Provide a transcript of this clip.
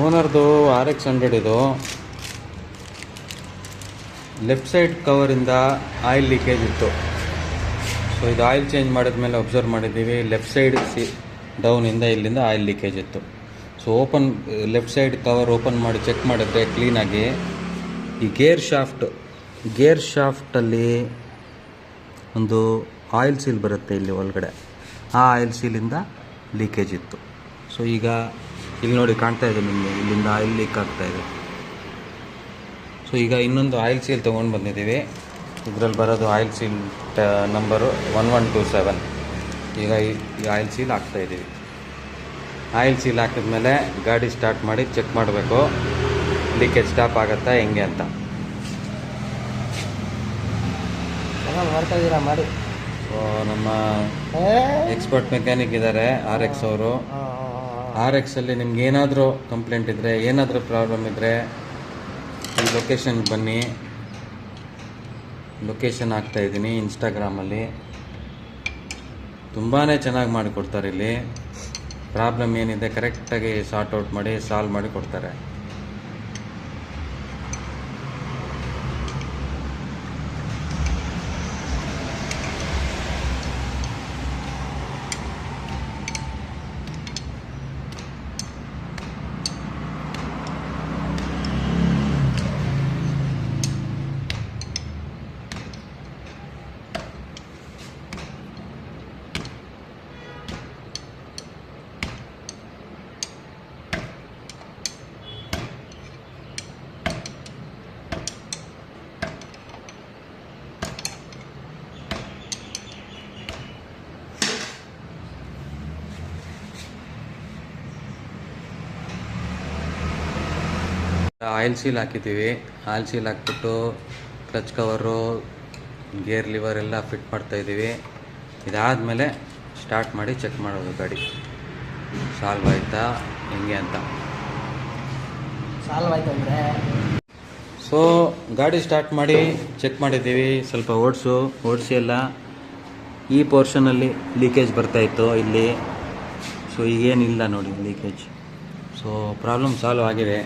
ಓನರ್ದು RX 100 ಇದು. Left side ಕವರಿಂದ oil leakage ಇತ್ತು. So ಇದು ಆಯಿಲ್ ಚೇಂಜ್ ಮಾಡಿದ್ಮೇಲೆ ಅಬ್ಸರ್ವ್ ಮಾಡಿದ್ದೀವಿ, ಲೆಫ್ಟ್ ಸೈಡ್ ಡೌನಿಂದ ಇಲ್ಲಿಂದ ಆಯಿಲ್ ಲೀಕೇಜ್ ಇತ್ತು. So left side cover open ಮಾಡಿ ಚೆಕ್ ಮಾಡಿದ್ರೆ ಕ್ಲೀನಾಗಿ ಈ ಗೇರ್ ಶಾಫ್ಟಲ್ಲಿ ಒಂದು ಆಯಿಲ್ ಸೀಲ್ ಬರುತ್ತೆ ಇಲ್ಲಿ ಒಳಗಡೆ, ಆ ಆಯಿಲ್ ಸೀಲಿಂದ ಲೀಕೇಜ್ ಇತ್ತು. ಸೊ ಈಗ ಇಲ್ಲಿ ನೋಡಿ ಕಾಣ್ತಾ ಇದೆ ನಿಮಗೆ, ಇಲ್ಲಿಂದ ಆಯಿಲ್ ಲೀಕ್ ಆಗ್ತಾಯಿದೆ. ಸೊ ಈಗ ಇನ್ನೊಂದು ಆಯಿಲ್ ಸೀಲ್ ತೊಗೊಂಡು ಬಂದಿದ್ದೀವಿ. ಇದರಲ್ಲಿ ಬರೋದು ಆಯಿಲ್ ಸೀಲ್ ನಂಬರು 1127. ಈಗ ಈ ಆಯಿಲ್ ಸೀಲ್ ಹಾಕ್ತಾಯಿದ್ದೀವಿ. ಆಯಿಲ್ ಸೀಲ್ ಹಾಕಿದ್ಮೇಲೆ ಗಾಡಿ ಸ್ಟಾರ್ಟ್ ಮಾಡಿ ಚೆಕ್ ಮಾಡಬೇಕು ಲೀಕೇಜ್ ಸ್ಟಾಪ್ ಆಗುತ್ತಾ ಹೆಂಗೆ ಅಂತ. ಮಾಡ್ತಾಯಿದ್ದೀರಾ ಮಾಡಿ. ಸೊ ನಮ್ಮ ಎಕ್ಸ್ಪರ್ಟ್ ಮೆಕ್ಯಾನಿಕ್ ಇದ್ದಾರೆ RX ಅವರು. RX ಅಲ್ಲಿ ನಿಮ್ಗೆ ಏನಾದರೂ ಕಂಪ್ಲೇಂಟ್ ಇದ್ದರೆ, ಏನಾದರೂ ಪ್ರಾಬ್ಲಮ್ ಇದ್ದರೆ ಈ ಲೊಕೇಶನ್ ಬನ್ನಿ. ಲೊಕೇಶನ್ ಹಾಕ್ತಾಯಿದ್ದೀನಿ ಇನ್ಸ್ಟಾಗ್ರಾಮಲ್ಲಿ. ತುಂಬಾ ಚೆನ್ನಾಗಿ ಮಾಡಿಕೊಡ್ತಾರೆ ಇಲ್ಲಿ. ಪ್ರಾಬ್ಲಮ್ ಏನಿದೆ ಕರೆಕ್ಟಾಗಿ ಸಾರ್ಟ್ ಔಟ್ ಮಾಡಿ ಸಾಲ್ವ್ ಮಾಡಿ ಕೊಡ್ತಾರೆ. ಆಯಿಲ್ ಸೀಲ್ ಹಾಕಿದ್ದೀವಿ. ಆಯಿಲ್ ಸೀಲ್ ಹಾಕ್ಬಿಟ್ಟು ಕ್ಲಚ್ ಕವರು, ಗೇರ್ ಲಿವರ್ ಎಲ್ಲ ಫಿಟ್ ಮಾಡ್ತಾಯಿದ್ದೀವಿ. ಇದಾದಮೇಲೆ ಸ್ಟಾರ್ಟ್ ಮಾಡಿ ಚೆಕ್ ಮಾಡೋದು ಗಾಡಿ ಸಾಲ್ವ್ ಆಯಿತಾ ಹೆಂಗೆ ಅಂತ. ಸಾಲ್ವ್ ಆಯ್ತು ಅಂದರೆ ಸೊ ಗಾಡಿ ಸ್ಟಾರ್ಟ್ ಮಾಡಿ ಚೆಕ್ ಮಾಡಿದ್ದೀವಿ. ಸ್ವಲ್ಪ ಓಡಿಸಿ ಎಲ್ಲ ಈ ಪೋರ್ಷನಲ್ಲಿ ಲೀಕೇಜ್ ಬರ್ತಾಯಿತ್ತು ಇಲ್ಲಿ. ಸೊ ಈಗೇನಿಲ್ಲ ನೋಡಿ ಲೀಕೇಜ್. ಸೊ ಪ್ರಾಬ್ಲಮ್ ಸಾಲ್ವ್ ಆಗಿದೆ.